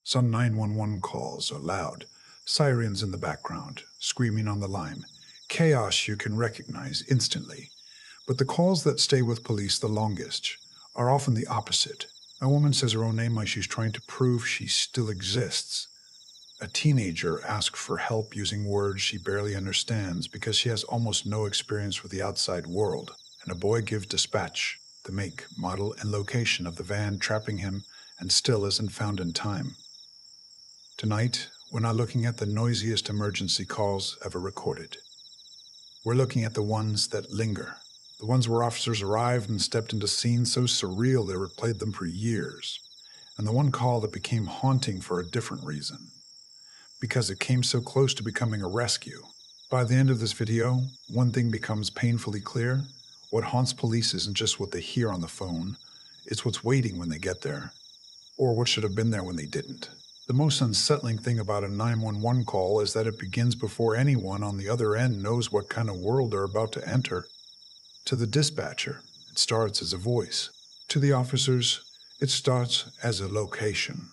Some 911 calls are loud, sirens in the background, screaming on the line, chaos you can recognize instantly. But the calls that stay with police the longest are often the opposite. A woman says her own name like she's trying to prove she still exists. A teenager asks for help using words she barely understands because she has almost no experience with the outside world. And a boy gives dispatch, the make, model, and location of the van trapping him, and still isn't found in time. Tonight, we're not looking at the noisiest emergency calls ever recorded. We're looking at the ones that linger, the ones where officers arrived and stepped into scenes so surreal they replayed them for years, and the one call that became haunting for a different reason, because it came so close to becoming a rescue. By the end of this video, one thing becomes painfully clear. What haunts police isn't just what they hear on the phone, it's what's waiting when they get there, or what should have been there when they didn't. The most unsettling thing about a 911 call is that it begins before anyone on the other end knows what kind of world they're about to enter. To the dispatcher, it starts as a voice. To the officers, it starts as a location.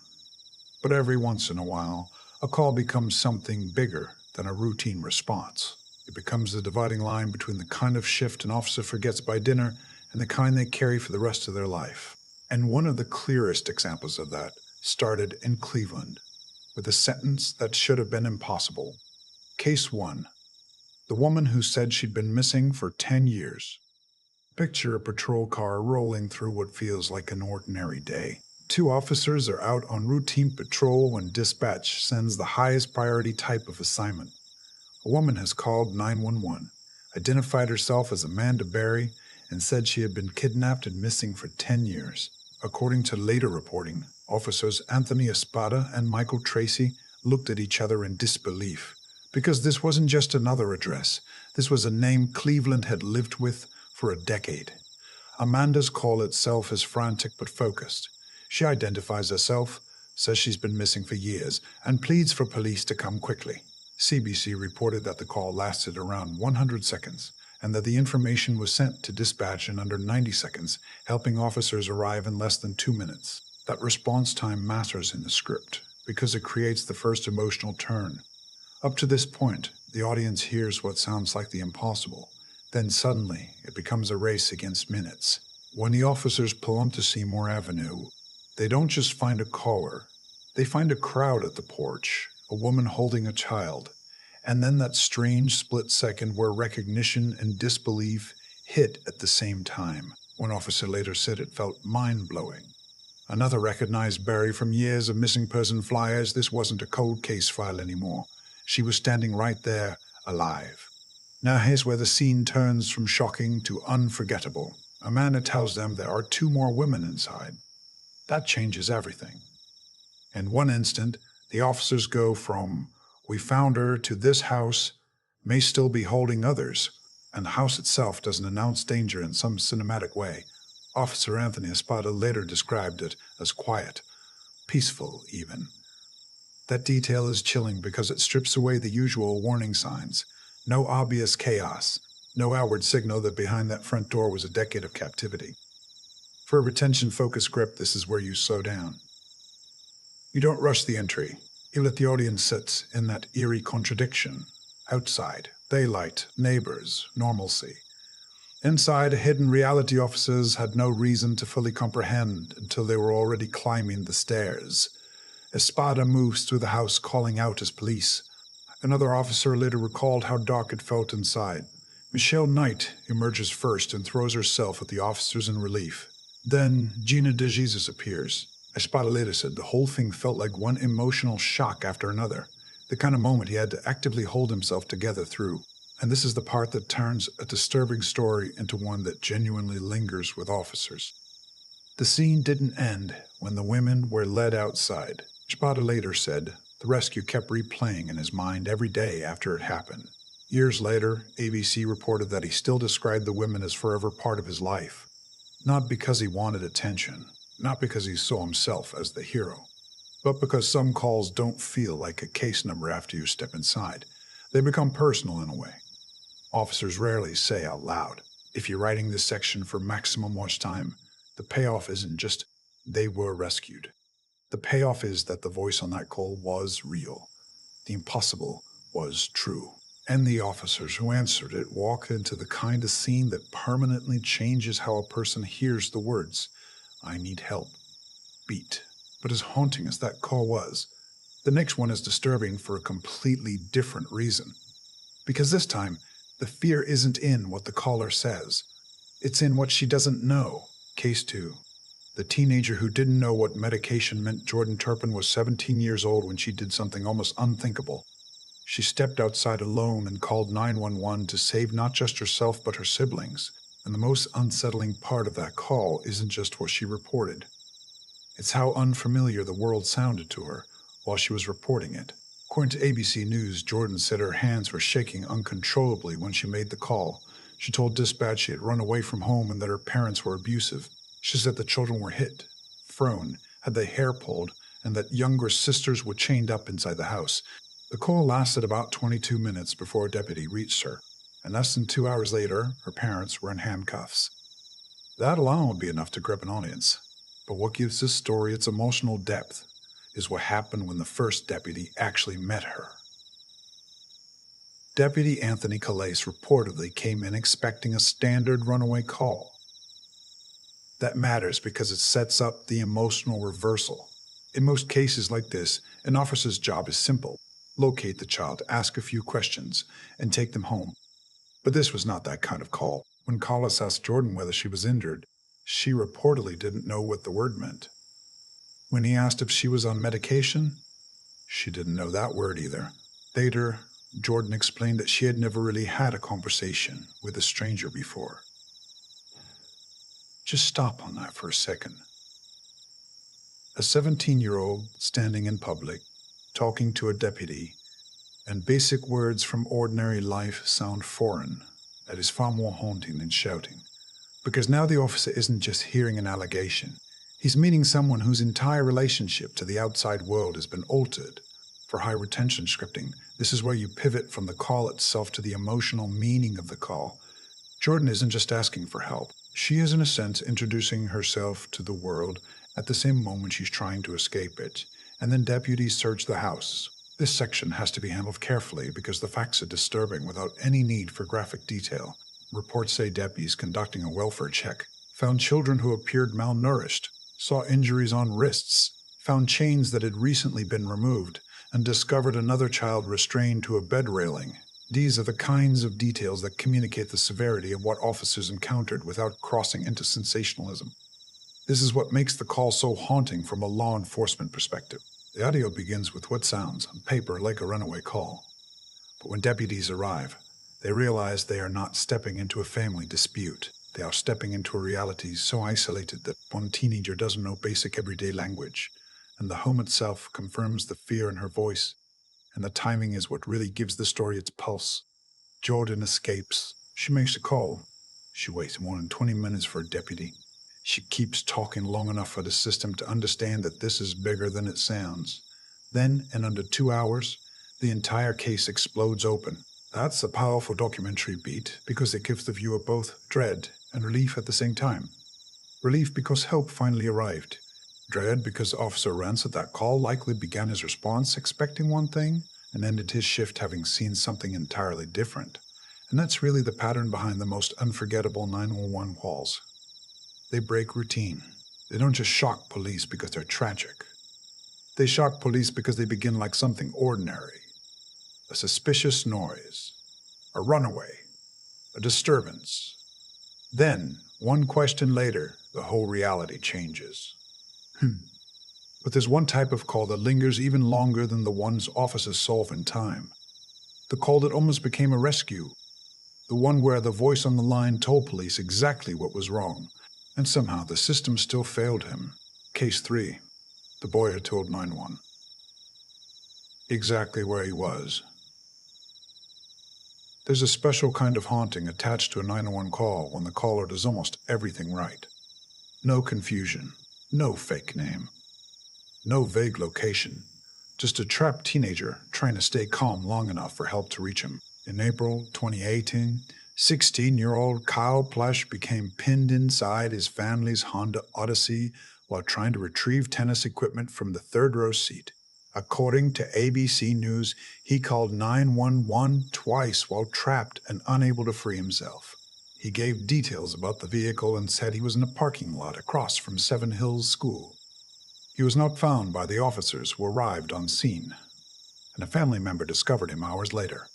But every once in a while, a call becomes something bigger than a routine response. It becomes the dividing line between the kind of shift an officer forgets by dinner and the kind they carry for the rest of their life. And one of the clearest examples of that started in Cleveland, with a sentence that should have been impossible. Case 1. The woman who said she'd been missing for 10 years. Picture a patrol car rolling through what feels like an ordinary day. Two officers are out on routine patrol when dispatch sends the highest priority type of assignment. A woman has called 911, identified herself as Amanda Berry, and said she had been kidnapped and missing for 10 years. According to later reporting, officers Anthony Espada and Michael Tracy looked at each other in disbelief, because this wasn't just another address. This was a name Cleveland had lived with for a decade. Amanda's call itself is frantic but focused. She identifies herself, says she's been missing for years, and pleads for police to come quickly. CBC reported that the call lasted around 100 seconds, and that the information was sent to dispatch in under 90 seconds, helping officers arrive in less than 2 minutes. That response time matters in the script, because it creates the first emotional turn. Up to this point, the audience hears what sounds like the impossible. Then suddenly, it becomes a race against minutes. When the officers pull onto Seymour Avenue, they don't just find a caller. They find a crowd at the porch, a woman holding a child, and then that strange split second where recognition and disbelief hit at the same time. One officer later said it felt mind-blowing. Another recognized Barry from years of missing person flyers. This wasn't a cold case file anymore. She was standing right there, alive. Now here's where the scene turns from shocking to unforgettable. Amanda tells them there are 2 more women inside. That changes everything. In one instant, the officers go from, "We found her," to "This house may still be holding others," and the house itself doesn't announce danger in some cinematic way. Officer Anthony Espada later described it as quiet, peaceful even. That detail is chilling because it strips away the usual warning signs. No obvious chaos, no outward signal that behind that front door was a decade of captivity. For a retention-focused script, this is where you slow down. You don't rush the entry. You let the audience sit in that eerie contradiction. Outside, daylight, neighbors, normalcy. Inside, hidden reality officers had no reason to fully comprehend until they were already climbing the stairs. Espada moves through the house calling out as police. Another officer later recalled how dark it felt inside. Michelle Knight emerges first and throws herself at the officers in relief. Then Gina De Jesus appears. Espada later said the whole thing felt like one emotional shock after another, the kind of moment he had to actively hold himself together through. And this is the part that turns a disturbing story into one that genuinely lingers with officers. The scene didn't end when the women were led outside. Espada later said the rescue kept replaying in his mind every day after it happened. Years later, ABC reported that he still described the women as forever part of his life. Not because he wanted attention, not because he saw himself as the hero, but because some calls don't feel like a case number after you step inside. They become personal in a way. Officers rarely say out loud, if you're writing this section for maximum watch time, the payoff isn't just, they were rescued. The payoff is that the voice on that call was real. The impossible was true. And the officers who answered it walked into the kind of scene that permanently changes how a person hears the words, "I need help," beat. But as haunting as that call was, the next one is disturbing for a completely different reason. Because this time, the fear isn't in what the caller says. It's in what she doesn't know. Case 2. The teenager who didn't know what medication meant. Jordan Turpin was 17 years old when she did something almost unthinkable. She stepped outside alone and called 911 to save not just herself but her siblings. And the most unsettling part of that call isn't just what she reported. It's how unfamiliar the world sounded to her while she was reporting it. According to ABC News, Jordan said her hands were shaking uncontrollably when she made the call. She told dispatch she had run away from home and that her parents were abusive. She said the children were hit, thrown, had their hair pulled, and that younger sisters were chained up inside the house. The call lasted about 22 minutes before a deputy reached her, and less than 2 hours later, her parents were in handcuffs. That alone would be enough to grab an audience. But what gives this story its emotional depth is what happened when the first deputy actually met her. Deputy Anthony Calais reportedly came in expecting a standard runaway call. That matters because it sets up the emotional reversal. In most cases like this, an officer's job is simple. Locate the child, ask a few questions, and take them home. But this was not that kind of call. When Calais asked Jordan whether she was injured, she reportedly didn't know what the word meant. When he asked if she was on medication, she didn't know that word either. Later, Jordan explained that she had never really had a conversation with a stranger before. Just stop on that for a second. A 17-year-old standing in public, talking to a deputy, and basic words from ordinary life sound foreign. That is far more haunting than shouting. Because now the officer isn't just hearing an allegation. He's meeting someone whose entire relationship to the outside world has been altered. For high retention scripting, this is where you pivot from the call itself to the emotional meaning of the call. Jordan isn't just asking for help. She is, in a sense, introducing herself to the world at the same moment she's trying to escape it. And then deputies search the house. This section has to be handled carefully because the facts are disturbing without any need for graphic detail. Reports say deputies conducting a welfare check found children who appeared malnourished, saw injuries on wrists, found chains that had recently been removed, and discovered another child restrained to a bed railing. These are the kinds of details that communicate the severity of what officers encountered without crossing into sensationalism. This is what makes the call so haunting from a law enforcement perspective. The audio begins with what sounds, on paper, like a runaway call. But when deputies arrive, they realize they are not stepping into a family dispute. They are stepping into a reality so isolated that one teenager doesn't know basic everyday language, and the home itself confirms the fear in her voice, and the timing is what really gives the story its pulse. Jordan escapes. She makes a call. She waits more than 20 minutes for a deputy. She keeps talking long enough for the system to understand that this is bigger than it sounds. Then, in under 2 hours, the entire case explodes open. That's a powerful documentary beat because it gives the viewer both dread and relief at the same time. Relief because help finally arrived. Dread because Officer Rance at that call likely began his response expecting one thing and ended his shift having seen something entirely different. And that's really the pattern behind the most unforgettable 911 calls. They break routine. They don't just shock police because they're tragic. They shock police because they begin like something ordinary. A suspicious noise, a runaway, a disturbance. Then, one question later, the whole reality changes. But there's one type of call that lingers even longer than the ones officers solve in time. The call that almost became a rescue. The one where the voice on the line told police exactly what was wrong, and somehow the system still failed him. Case 3. The boy had told 911 exactly where he was. There's a special kind of haunting attached to a 911 call when the caller does almost everything right. No confusion, no fake name, no vague location, just a trapped teenager trying to stay calm long enough for help to reach him. In April 2018, 16-year-old Kyle Plush became pinned inside his family's Honda Odyssey while trying to retrieve tennis equipment from the third row seat. According to ABC News, he called 911 twice while trapped and unable to free himself. He gave details about the vehicle and said he was in a parking lot across from Seven Hills School. He was not found by the officers who arrived on scene, and a family member discovered him hours later.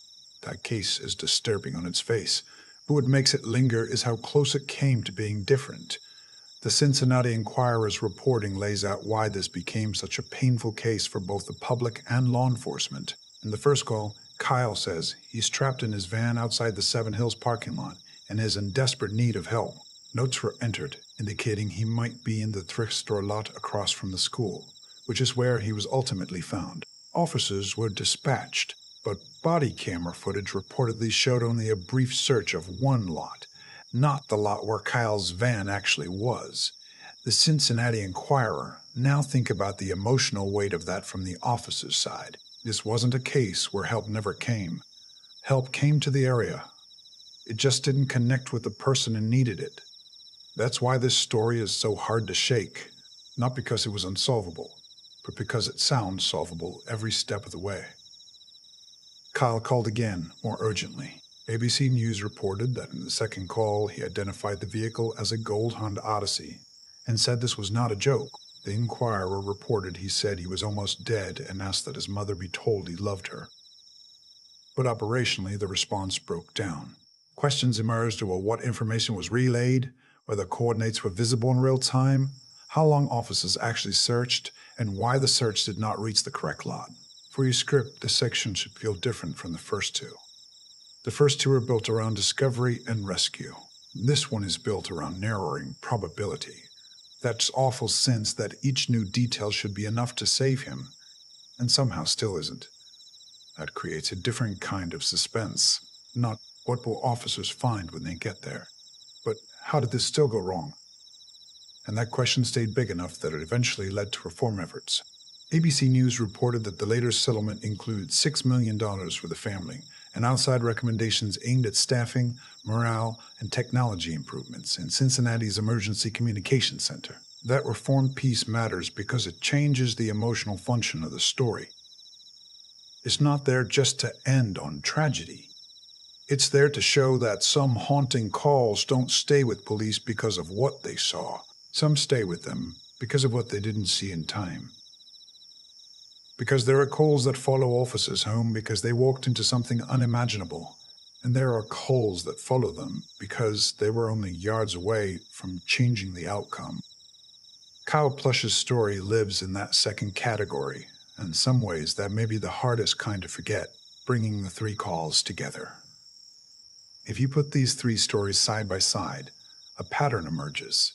That case is disturbing on its face, but what makes it linger is how close it came to being different. The Cincinnati Enquirer's reporting lays out why this became such a painful case for both the public and law enforcement. In the first call, Kyle says he's trapped in his van outside the Seven Hills parking lot and is in desperate need of help. Notes were entered indicating he might be in the thrift store lot across from the school, which is where he was ultimately found. Officers were dispatched, but body camera footage reportedly showed only a brief search of one lot, not the lot where Kyle's van actually was. The Cincinnati Enquirer now think about the emotional weight of that from the officer's side. This wasn't a case where help never came. Help came to the area. It just didn't connect with the person who needed it. That's why this story is so hard to shake, not because it was unsolvable, but because it sounds solvable every step of the way. Kyle called again, more urgently. ABC News reported that in the second call he identified the vehicle as a gold Honda Odyssey and said this was not a joke. The Enquirer reported he said he was almost dead and asked that his mother be told he loved her. But operationally, the response broke down. Questions emerged about what information was relayed, whether coordinates were visible in real time, how long officers actually searched, and why the search did not reach the correct lot. For your script, this section should feel different from the first two. The first two are built around discovery and rescue. This one is built around narrowing probability. That awful sense that each new detail should be enough to save him, and somehow still isn't. That creates a different kind of suspense. Not what will officers find when they get there, but how did this still go wrong? And that question stayed big enough that it eventually led to reform efforts. ABC News reported that the later settlement included $6 million for the family, and outside recommendations aimed at staffing, morale, and technology improvements in Cincinnati's Emergency Communications Center. That reform piece matters because it changes the emotional function of the story. It's not there just to end on tragedy. It's there to show that some haunting calls don't stay with police because of what they saw. Some stay with them because of what they didn't see in time. Because there are calls that follow officers home because they walked into something unimaginable, and there are calls that follow them because they were only yards away from changing the outcome. Kyle Plush's story lives in that second category, and in some ways that may be the hardest kind to forget, bringing the three calls together. If you put these three stories side by side, a pattern emerges.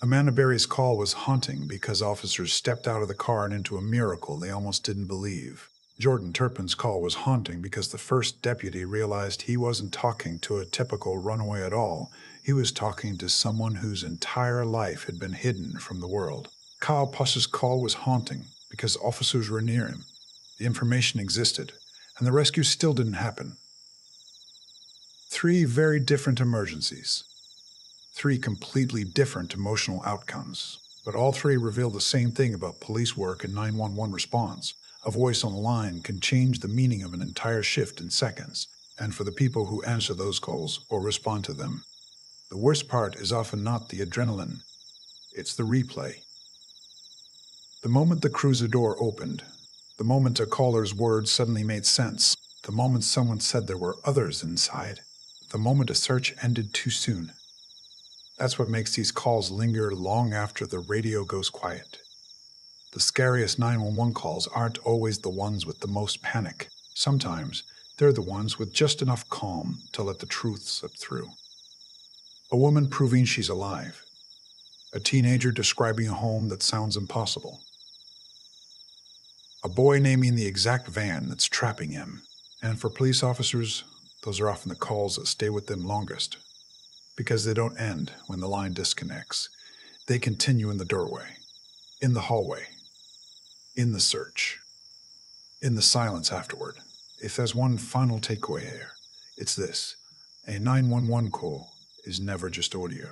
Amanda Berry's call was haunting because officers stepped out of the car and into a miracle they almost didn't believe. Jordan Turpin's call was haunting because the first deputy realized he wasn't talking to a typical runaway at all. He was talking to someone whose entire life had been hidden from the world. Kyle Plush's call was haunting because officers were near him. The information existed, and the rescue still didn't happen. Three very different emergencies. Three completely different emotional outcomes, but all three reveal the same thing about police work and 911 response. A voice on the line can change the meaning of an entire shift in seconds, and for the people who answer those calls or respond to them. The worst part is often not the adrenaline, it's the replay. The moment the cruiser door opened, the moment a caller's words suddenly made sense, the moment someone said there were others inside, the moment a search ended too soon. That's what makes these calls linger long after the radio goes quiet. The scariest 911 calls aren't always the ones with the most panic. Sometimes they're the ones with just enough calm to let the truth slip through. A woman proving she's alive. A teenager describing a home that sounds impossible. A boy naming the exact van that's trapping him. And for police officers, those are often the calls that stay with them longest. Because they don't end when the line disconnects. They continue in the doorway, in the hallway, in the search, in the silence afterward. If there's one final takeaway here, it's this. A 911 call is never just audio.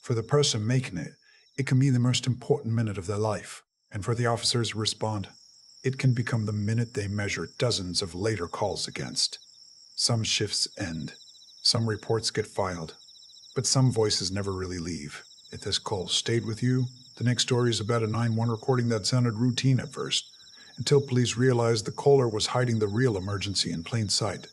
For the person making it, It can be the most important minute of their life, and for the officers to respond, it can become the minute they measure dozens of later calls against. Some shifts end, some reports get filed, but some voices never really leave. If this call stayed with you, the next story is about a 911 recording that sounded routine at first, until police realized the caller was hiding the real emergency in plain sight.